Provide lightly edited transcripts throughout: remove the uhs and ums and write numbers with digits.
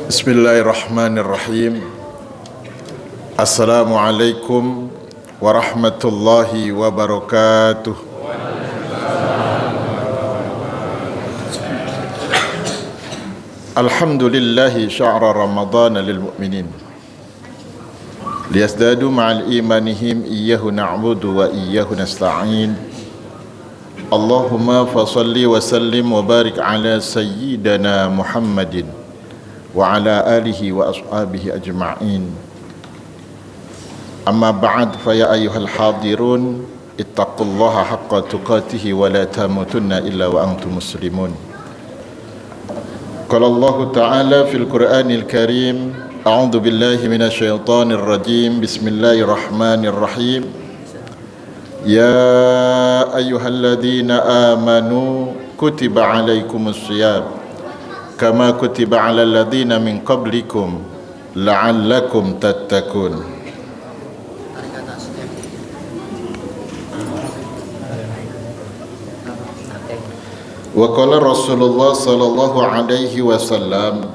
Bismillahirrahmanirrahim. Assalamualaikum warahmatullahi wabarakatuh. Alhamdulillahi sya'ra ramadana lil mu'minin liyazdadu ma'al imanihim iyyahu na'budu wa iyyahu nasta'in. Allahumma fasalli wa sallim wa barik ala sayyidina Muhammadin wa ala alihi wa ashabihi ajma'in. Amma ba'd, fa ya ayyuhal hadirun ittaqullaha haqqa tuqatih wa la tamutunna illa wa antum muslimun. Qala Allah Ta'ala fil Qur'anil Karim, a'udzu billahi minasyaitonir rajim. Bismillahirrahmanirrahim. Ya ayyuhalladzina amanu kutiba alaikumus syiyam kama kutiba alal ladzina min qablikum la'allakum tattaqun. Wa qala Rasulullah sallallahu alaihi wasallam,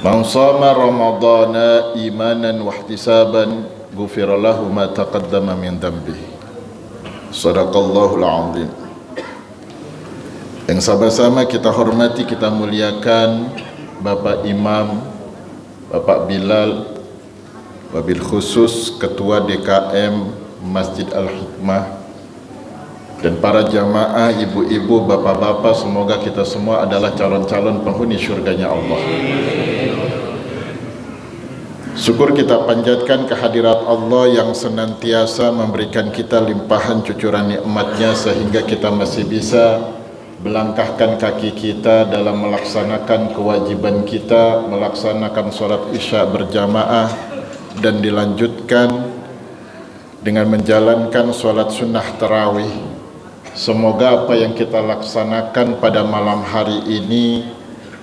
man shama ramadhana imanan wa ihtisaban ghufira lahu ma taqaddama min dhanbihi. Shadaqallahul azim. Yang sama-sama kita hormati, kita muliakan Bapak Imam, Bapak Bilal, wabil khusus Ketua DKM Masjid Al-Hikmah, dan para jamaah, ibu-ibu, bapak-bapak, semoga kita semua adalah calon-calon penghuni syurganya Allah. Syukur kita panjatkan kehadirat Allah yang senantiasa memberikan kita limpahan cucuran nikmatnya sehingga kita masih bisa melangkahkan kaki kita dalam melaksanakan kewajiban kita, melaksanakan sholat isya berjamaah, dan dilanjutkan dengan menjalankan sholat sunnah tarawih. Semoga apa yang kita laksanakan pada malam hari ini,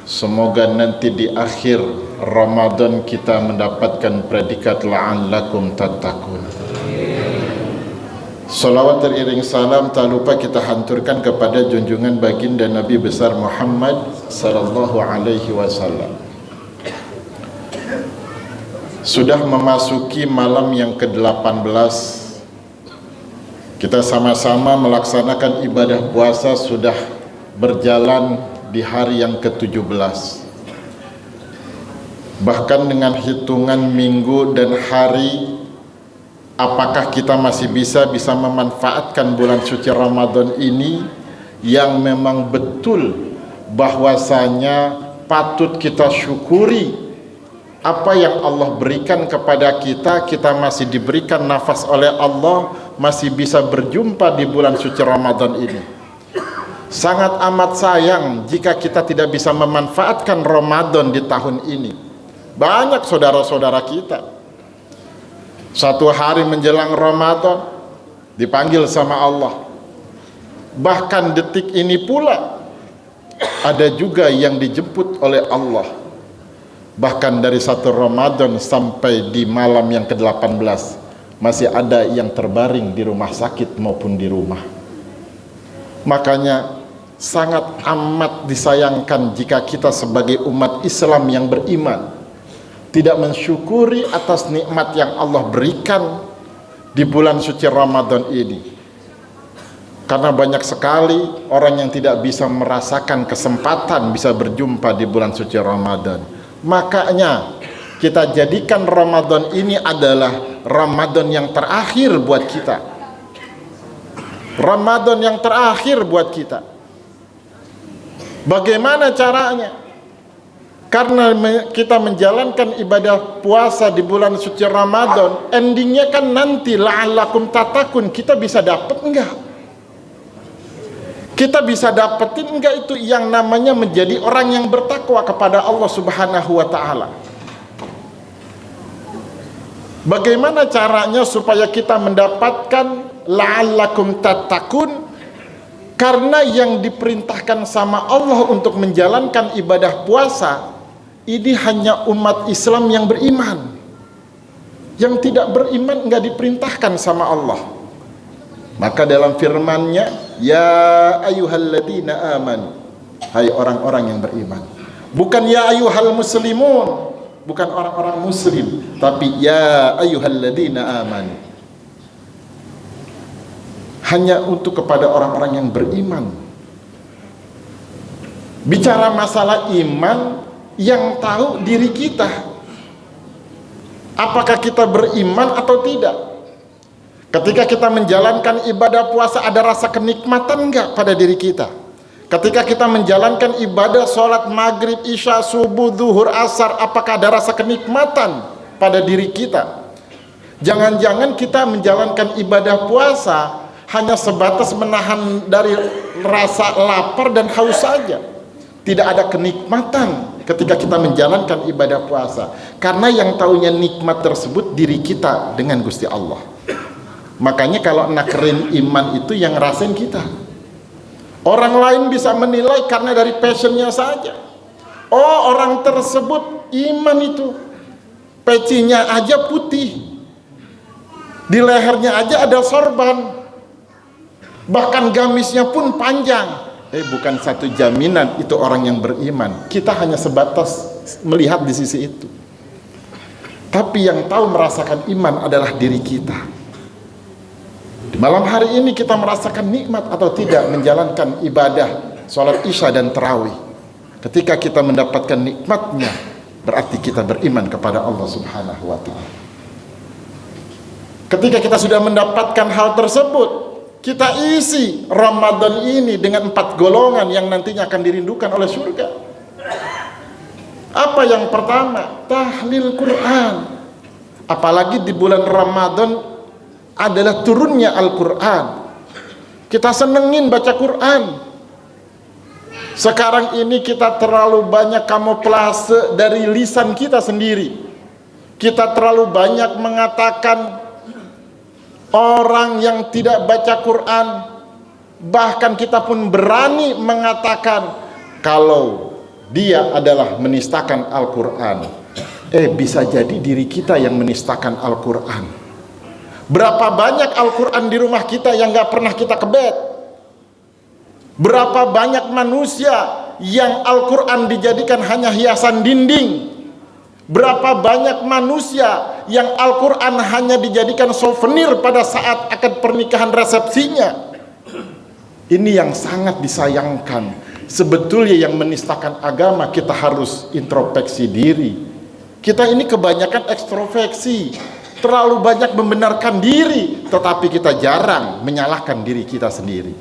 semoga nanti di akhir Ramadan kita mendapatkan predikat la'allakum tattaqun. Salawat teriring salam tak lupa kita hanturkan kepada junjungan baginda Nabi besar Muhammad sallallahu alaihi wasallam. Sudah memasuki malam yang ke-18, kita sama-sama melaksanakan ibadah puasa, sudah berjalan di hari yang ke-17. Bahkan dengan hitungan minggu dan hari, apakah kita masih bisa memanfaatkan bulan suci Ramadan ini yang memang betul bahwasanya patut kita syukuri apa yang Allah berikan kepada kita. Kita masih diberikan nafas oleh Allah, masih bisa berjumpa di bulan suci Ramadan ini. Sangat amat sayang jika kita tidak bisa memanfaatkan Ramadan di tahun ini. Banyak saudara-saudara kita satu hari menjelang Ramadan dipanggil sama Allah. Bahkan detik ini pula ada juga yang dijemput oleh Allah. Bahkan dari satu Ramadan sampai di malam yang ke-18 masih ada yang terbaring di rumah sakit maupun di rumah. Makanya sangat amat disayangkan jika kita sebagai umat Islam yang beriman tidak mensyukuri atas nikmat yang Allah berikan di bulan suci Ramadan ini. Karena banyak sekali orang yang tidak bisa merasakan kesempatan bisa berjumpa di bulan suci Ramadan. Makanya kita jadikan Ramadan ini adalah Ramadan yang terakhir buat kita. Ramadan yang terakhir buat kita. Bagaimana caranya? Karena kita menjalankan ibadah puasa di bulan suci Ramadan, endingnya kan nanti la'allakum tattaqun. Kita bisa dapat enggak? Kita bisa dapetin enggak itu yang namanya menjadi orang yang bertakwa kepada Allah Subhanahu wa ta'ala? Bagaimana caranya supaya kita mendapatkan la'allakum tattaqun? Karena yang diperintahkan sama Allah untuk menjalankan ibadah puasa ini hanya umat Islam yang beriman. Yang tidak beriman enggak diperintahkan sama Allah. Maka dalam firman-Nya, ya ayyuhalladzina amanu, hai orang-orang yang beriman, Bukan ya ayyuhal muslimun, bukan orang-orang muslim, tapi ya ayyuhalladzina amanu. Hanya untuk kepada orang-orang yang beriman. Bicara masalah iman, yang tahu diri kita. Apakah kita beriman atau tidak? Ketika kita menjalankan ibadah puasa, ada rasa kenikmatan enggak pada diri kita? Ketika kita menjalankan ibadah sholat maghrib, isya, subuh, zuhur, asar, apakah ada rasa kenikmatan pada diri kita? Jangan-jangan kita menjalankan ibadah puasa hanya sebatas menahan dari rasa lapar dan haus saja. Tidak ada kenikmatan ketika kita menjalankan ibadah puasa. Karena yang taunya nikmat tersebut diri kita dengan Gusti Allah. Makanya kalau nakerin iman itu yang ngerasain kita. Orang lain bisa menilai karena dari passionnya saja. Oh, orang tersebut iman itu, pecinya aja putih, di lehernya aja ada sorban, bahkan gamisnya pun panjang. Bukan satu jaminan itu orang yang beriman. Kita hanya sebatas melihat di sisi itu. Tapi yang tahu merasakan iman adalah diri kita. Di malam hari ini kita merasakan nikmat atau tidak menjalankan ibadah sholat isya dan tarawih. Ketika kita mendapatkan nikmatnya, berarti kita beriman kepada Allah Subhanahu wa ta'ala. Ketika kita sudah mendapatkan hal tersebut, kita isi Ramadan ini dengan 4 golongan yang nantinya akan dirindukan oleh surga. Apa yang pertama? Tahlil Quran. Apalagi di bulan Ramadan adalah turunnya Al-Quran. Kita senengin baca Quran. Sekarang ini kita terlalu banyak kamuflase dari lisan kita sendiri. Kita terlalu banyak mengatakan orang yang tidak baca Quran. Bahkan kita pun berani mengatakan kalau dia adalah menistakan Al-Quran. Bisa jadi diri kita yang menistakan Al-Quran. Berapa banyak Al-Quran di rumah kita yang gak pernah kita kebet? Berapa banyak manusia yang Al-Quran dijadikan hanya hiasan dinding? Berapa banyak manusia yang Al-Quran hanya dijadikan souvenir pada saat akad pernikahan resepsinya? Ini yang sangat disayangkan. Sebetulnya yang menistakan agama, kita harus introspeksi diri. Kita ini kebanyakan ekstroversi, terlalu banyak membenarkan diri, tetapi kita jarang menyalahkan diri kita sendiri.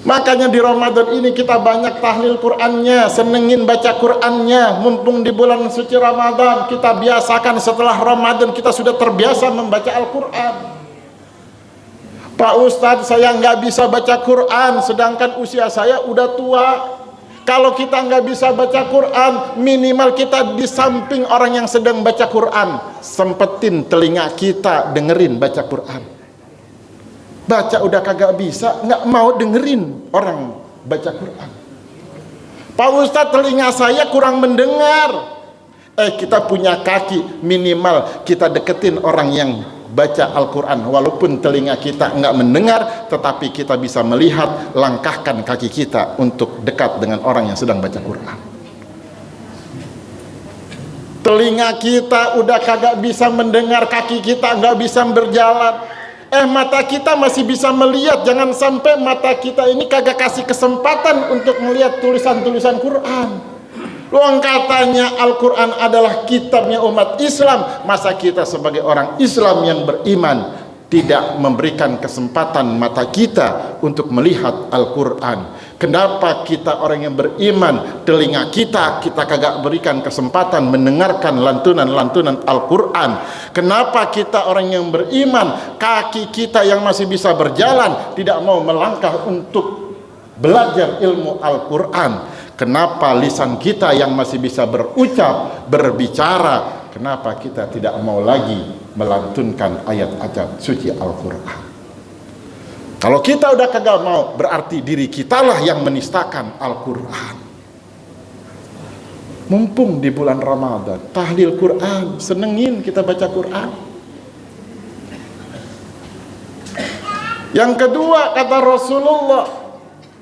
Makanya di Ramadan ini kita banyak tahlil Qur'annya, senengin baca Qur'annya. Mumpung di bulan suci Ramadan, kita biasakan setelah Ramadan kita sudah terbiasa membaca Al-Quran. Pak Ustadz, saya nggak bisa baca Quran, sedangkan usia saya udah tua. Kalau kita nggak bisa baca Quran, minimal kita di samping orang yang sedang baca Quran, sempetin telinga kita dengerin baca Quran. Baca udah kagak bisa, nggak mau dengerin orang baca Quran. Pak Ustadz, telinga saya kurang mendengar. Kita punya kaki, minimal kita deketin orang yang baca Al-Quran. Walaupun telinga kita nggak mendengar, tetapi kita bisa melihat, langkahkan kaki kita untuk dekat dengan orang yang sedang baca Quran. Telinga kita udah kagak bisa mendengar, kaki kita nggak bisa berjalan, mata kita masih bisa melihat. Jangan sampai mata kita ini kagak kasih kesempatan untuk melihat tulisan-tulisan Quran. Luang katanya Al-Quran adalah kitabnya umat Islam. Masa kita sebagai orang Islam yang beriman tidak memberikan kesempatan mata kita untuk melihat Al-Quran? Kenapa kita orang yang beriman, telinga kita kagak berikan kesempatan mendengarkan lantunan-lantunan Al-Quran? Kenapa kita orang yang beriman, kaki kita yang masih bisa berjalan tidak mau melangkah untuk belajar ilmu Al-Quran? Kenapa lisan kita yang masih bisa berucap, berbicara, kenapa kita tidak mau lagi melantunkan ayat-ayat suci Al-Quran? Kalau kita udah kagak mau, berarti diri kitalah yang menistakan Al-Quran. Mumpung di bulan Ramadan, tahlil Quran, senengin kita baca Quran. Yang kedua, kata Rasulullah,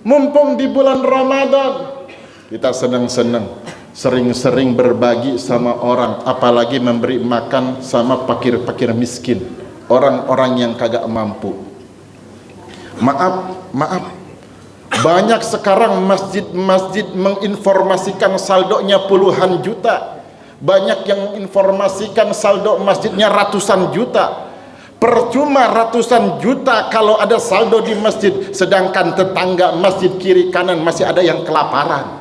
Mumpung di bulan Ramadan, kita senang-senang, sering-sering berbagi sama orang, apalagi memberi makan sama fakir-fakir miskin, orang-orang yang kagak mampu. Maaf, banyak sekarang masjid-masjid menginformasikan saldonya puluhan juta. Banyak yang menginformasikan saldo masjidnya ratusan juta. Percuma ratusan juta kalau ada saldo di masjid, sedangkan tetangga masjid kiri kanan masih ada yang kelaparan.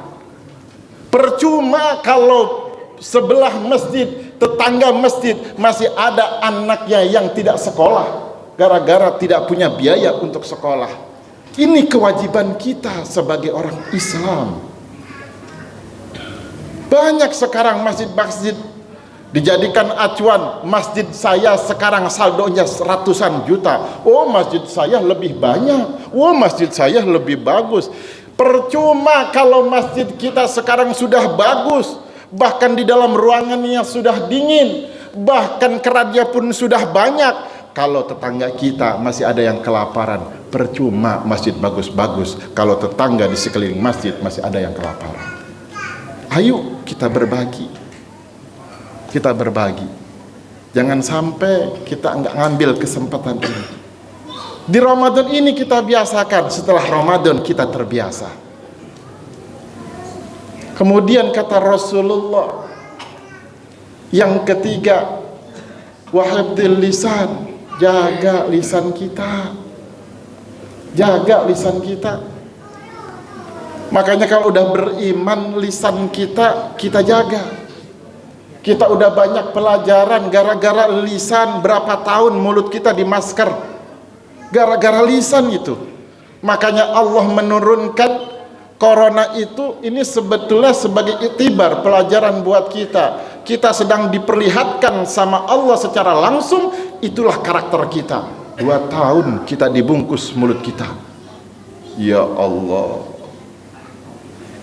Percuma kalau sebelah masjid, tetangga masjid masih ada anaknya yang tidak sekolah gara-gara tidak punya biaya untuk sekolah. Ini kewajiban kita sebagai orang Islam. Banyak sekarang masjid-masjid dijadikan acuan. Masjid saya sekarang saldonya ratusan juta. Oh, masjid saya lebih banyak. Oh, masjid saya lebih bagus. Percuma kalau masjid kita sekarang sudah bagus, bahkan di dalam ruangannya sudah dingin, bahkan kerannya pun sudah banyak. Kalau tetangga kita masih ada yang kelaparan, percuma masjid bagus-bagus kalau tetangga di sekeliling masjid masih ada yang kelaparan. Ayo kita berbagi. Kita berbagi. Jangan sampai kita enggak ngambil kesempatan ini. Di Ramadan ini kita biasakan, setelah Ramadan kita terbiasa. Kemudian kata Rasulullah yang ketiga, wahibdil lisan, jaga lisan kita. Jaga lisan kita. Makanya kalau udah beriman, lisan kita jaga. Kita udah banyak pelajaran gara-gara lisan, berapa tahun mulut kita dimasker gara-gara lisan itu. Makanya Allah menurunkan corona itu, ini sebetulnya sebagai iktibar, pelajaran buat kita. Kita sedang diperlihatkan sama Allah secara langsung, itulah karakter kita. 2 tahun kita dibungkus mulut kita. Ya Allah,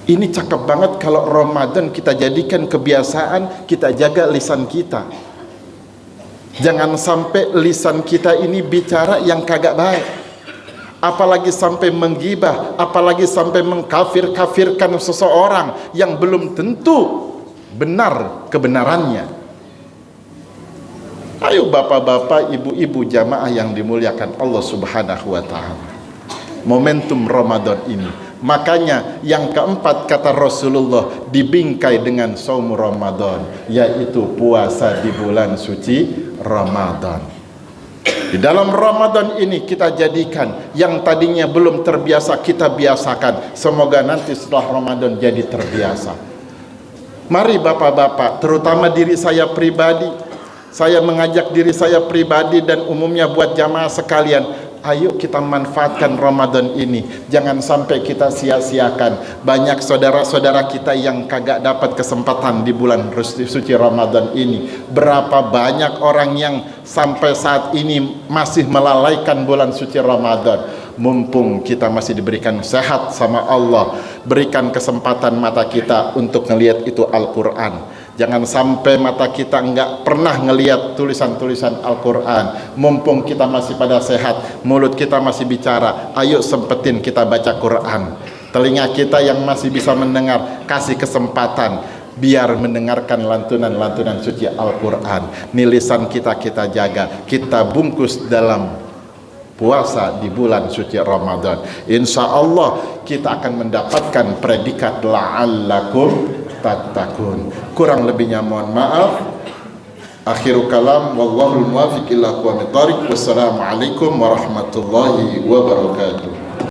ini cakep banget kalau Ramadan kita jadikan kebiasaan, kita jaga lisan kita. Jangan sampai lisan kita ini bicara yang kagak baik. Apalagi sampai menggibah, apalagi sampai mengkafir-kafirkan seseorang yang belum tentu benar kebenarannya. Ayo bapak-bapak, ibu-ibu jamaah yang dimuliakan Allah Subhanahu wa ta'ala. Momentum Ramadan ini. Makanya yang keempat kata Rasulullah dibingkai dengan saum Ramadan, yaitu puasa di bulan suci Ramadan. Di dalam Ramadan ini kita jadikan yang tadinya belum terbiasa, kita biasakan. Semoga nanti setelah Ramadan jadi terbiasa. Mari bapak-bapak, terutama diri saya pribadi, saya mengajak diri saya pribadi dan umumnya buat jamaah sekalian, ayo kita manfaatkan Ramadan ini. Jangan sampai kita sia-siakan. Banyak saudara-saudara kita yang kagak dapat kesempatan di bulan suci Ramadan ini. Berapa banyak orang yang sampai saat ini masih melalaikan bulan suci Ramadan. Mumpung kita masih diberikan sehat sama Allah, berikan kesempatan mata kita untuk ngelihat itu Al-Quran. Jangan sampai mata kita enggak pernah ngelihat tulisan-tulisan Al-Quran. Mumpung kita masih pada sehat, mulut kita masih bicara, ayo sempetin kita baca Quran. Telinga kita yang masih bisa mendengar, kasih kesempatan biar mendengarkan lantunan-lantunan suci Al-Quran. Nih lisan kita jaga, kita bungkus dalam puasa di bulan suci Ramadan. Insya Allah kita akan mendapatkan predikat la'allakum tattaqun. Kurang lebihnya mohon maaf. Akhiru kalam, wallahul muwaffiq ila aqwamit thariq. Wassalamualaikum warahmatullahi wabarakatuh.